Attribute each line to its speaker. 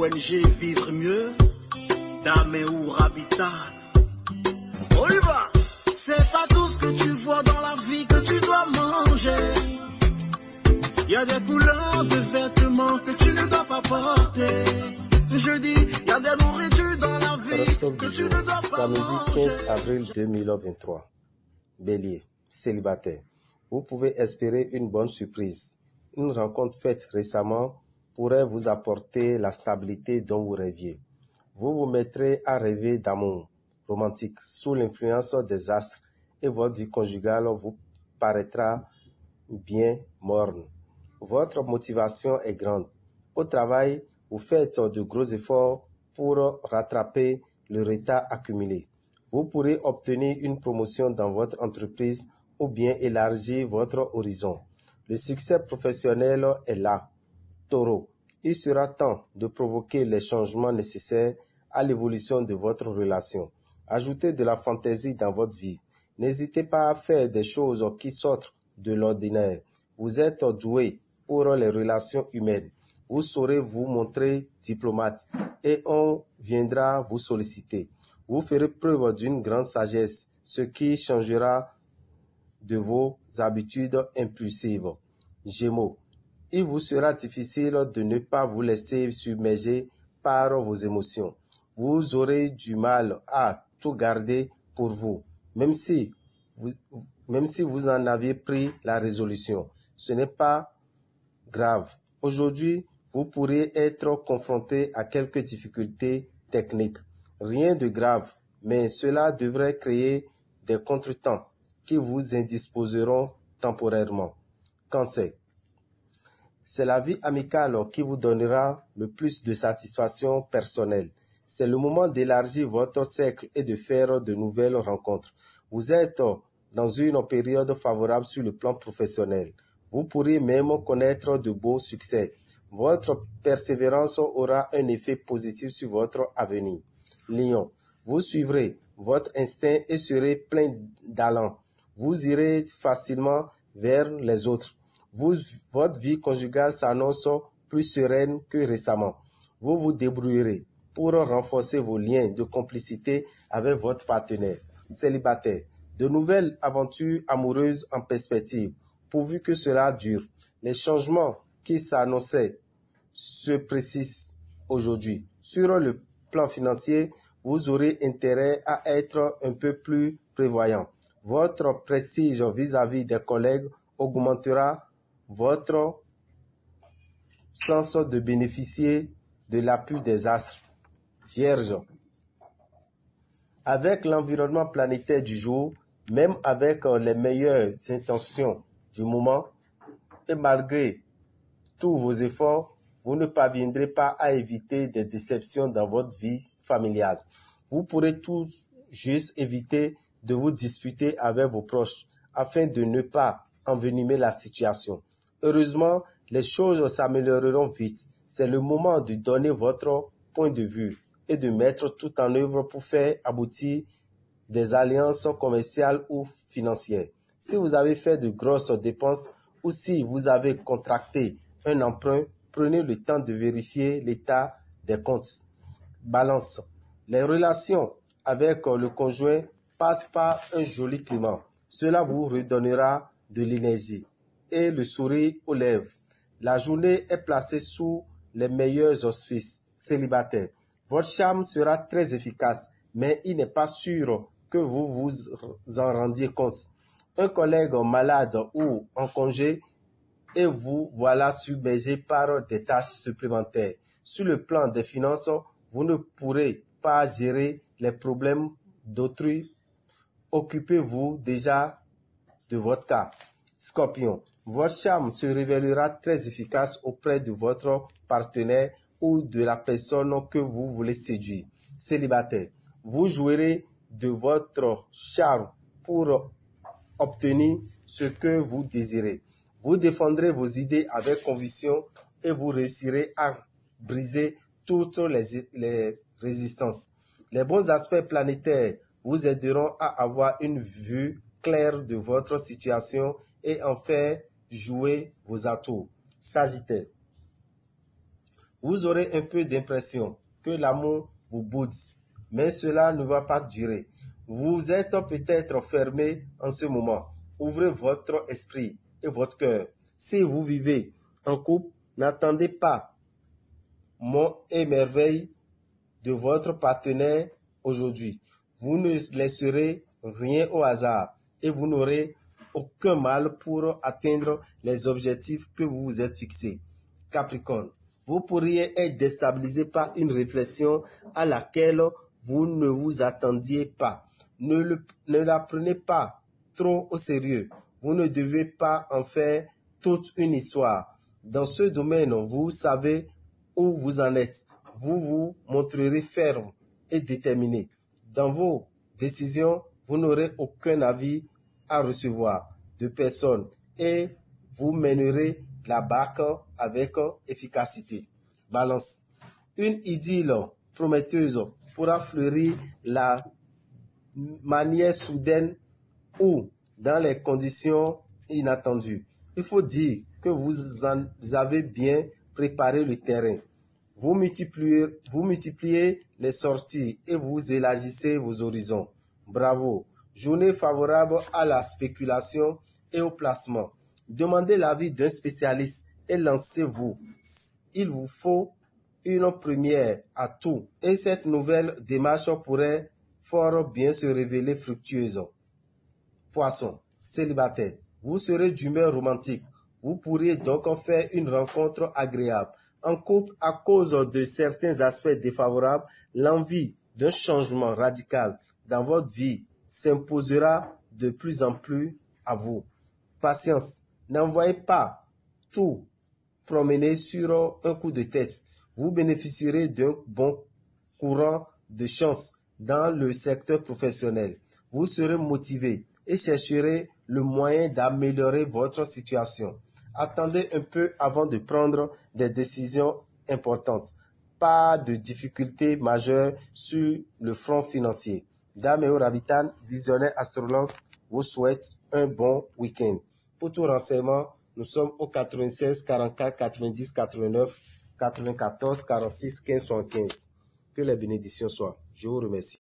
Speaker 1: ONG Vivre Mieux, Dame ou Habitat. On y va. C'est pas tout ce que tu vois dans la vie que tu dois manger. Il y a des couleurs de vêtements que tu ne dois pas porter. Je dis, il y a des nourritures dans la vie que tu ne dois pas
Speaker 2: samedi
Speaker 1: manger.
Speaker 2: 15 avril 2023. Bélier, célibataire. Vous pouvez espérer une bonne surprise. Une rencontre faite récemment pourrait vous apporter la stabilité dont vous rêviez. Vous vous mettrez à rêver d'amour romantique sous l'influence des astres et votre vie conjugale vous paraîtra bien morne. Votre motivation est grande. Au travail, vous faites de gros efforts pour rattraper le retard accumulé. Vous pourrez obtenir une promotion dans votre entreprise ou bien élargir votre horizon. Le succès professionnel est là. Taureau, il sera temps de provoquer les changements nécessaires à l'évolution de votre relation. Ajoutez de la fantaisie dans votre vie. N'hésitez pas à faire des choses qui sortent de l'ordinaire. Vous êtes doué pour les relations humaines. Vous saurez vous montrer diplomate et on viendra vous solliciter. Vous ferez preuve d'une grande sagesse, ce qui changera de vos habitudes impulsives. Gémeaux, il vous sera difficile de ne pas vous laisser submerger par vos émotions. Vous aurez du mal à tout garder pour vous, même si vous en aviez pris la résolution. Ce n'est pas grave. Aujourd'hui, vous pourriez être confronté à quelques difficultés techniques. Rien de grave, mais cela devrait créer des contretemps qui vous indisposeront temporairement. Cancer. C'est la vie amicale qui vous donnera le plus de satisfaction personnelle. C'est le moment d'élargir votre cercle et de faire de nouvelles rencontres. Vous êtes dans une période favorable sur le plan professionnel. Vous pourrez même connaître de beaux succès. Votre persévérance aura un effet positif sur votre avenir. Lion, vous suivrez votre instinct et serez plein d'allant. Vous irez facilement vers les autres. Votre vie conjugale s'annonce plus sereine que récemment. Vous vous débrouillerez pour renforcer vos liens de complicité avec votre partenaire. Célibataire, de nouvelles aventures amoureuses en perspective, pourvu que cela dure. Les changements qui s'annonçaient se précisent aujourd'hui. Sur le plan financier, vous aurez intérêt à être un peu plus prévoyant. Votre prestige vis-à-vis des collègues augmentera votre sens de bénéficier de l'appui des astres. Vierge, avec l'environnement planétaire du jour, même avec les meilleures intentions du moment, et malgré tous vos efforts, vous ne parviendrez pas à éviter des déceptions dans votre vie familiale. Vous pourrez tout juste éviter de vous disputer avec vos proches afin de ne pas envenimer la situation. Heureusement, les choses s'amélioreront vite. C'est le moment de donner votre point de vue et de mettre tout en œuvre pour faire aboutir des alliances commerciales ou financières. Si vous avez fait de grosses dépenses ou si vous avez contracté un emprunt, prenez le temps de vérifier l'état des comptes. Balance. Les relations avec le conjoint passent par un joli climat. Cela vous redonnera de l'énergie et le sourire aux lèvres. La journée est placée sous les meilleurs auspices. Célibataire. Votre charme sera très efficace, mais il n'est pas sûr que vous vous en rendiez compte. Un collègue malade ou en congé et vous voilà submergé par des tâches supplémentaires. Sur le plan des finances, vous ne pourrez pas gérer les problèmes d'autrui. Occupez-vous déjà de votre cas. Scorpion, votre charme se révélera très efficace auprès de votre partenaire ou de la personne que vous voulez séduire. Célibataire, vous jouirez de votre charme pour obtenir ce que vous désirez. Vous défendrez vos idées avec conviction et vous réussirez à briser toutes les résistances. Les bons aspects planétaires vous aideront à avoir une vue claire de votre situation et en faire jouer vos atouts. Sagittaire, Vous aurez un peu d'impression que l'amour vous boude, mais cela ne va pas durer. Vous êtes peut-être fermé en ce moment. Ouvrez votre esprit et votre cœur. Si vous vivez en couple, n'attendez pas mot et merveille de votre partenaire aujourd'hui. Vous ne laisserez rien au hasard et vous n'aurez aucun mal pour atteindre les objectifs que vous vous êtes fixés. Capricorne, vous pourriez être déstabilisé par une réflexion à laquelle vous ne vous attendiez pas. Ne la prenez pas trop au sérieux. Vous ne devez pas en faire toute une histoire. Dans ce domaine, vous savez où vous en êtes. Vous vous montrerez ferme et déterminé. Dans vos décisions, vous n'aurez aucun avis à recevoir de personne et vous mènerez la barque avec efficacité. Balance. Une idylle prometteuse pourra fleurir la manière soudaine ou dans les conditions inattendues. Il faut dire que vous avez bien préparé le terrain. Vous multipliez les sorties et vous élargissez vos horizons. Bravo! Journée favorable à la spéculation et au placement. Demandez l'avis d'un spécialiste et lancez-vous. Il vous faut une première à tout et cette nouvelle démarche pourrait fort bien se révéler fructueuse. Poisson, célibataire, vous serez d'humeur romantique. Vous pourriez donc faire une rencontre agréable. En couple, à cause de certains aspects défavorables, l'envie d'un changement radical dans votre vie s'imposera de plus en plus à vous. Patience, n'envoyez pas tout promener sur un coup de tête. Vous bénéficierez d'un bon courant de chance dans le secteur professionnel. Vous serez motivé et chercherez le moyen d'améliorer votre situation. Attendez un peu avant de prendre des décisions importantes. Pas de difficultés majeures sur le front financier. Dameo Rabitan, visionnaire astrologue, vous souhaite un bon week-end. Pour tout renseignement, nous sommes au 96 44 90 89 94 46 15 75. Que les bénédictions soient. Je vous remercie.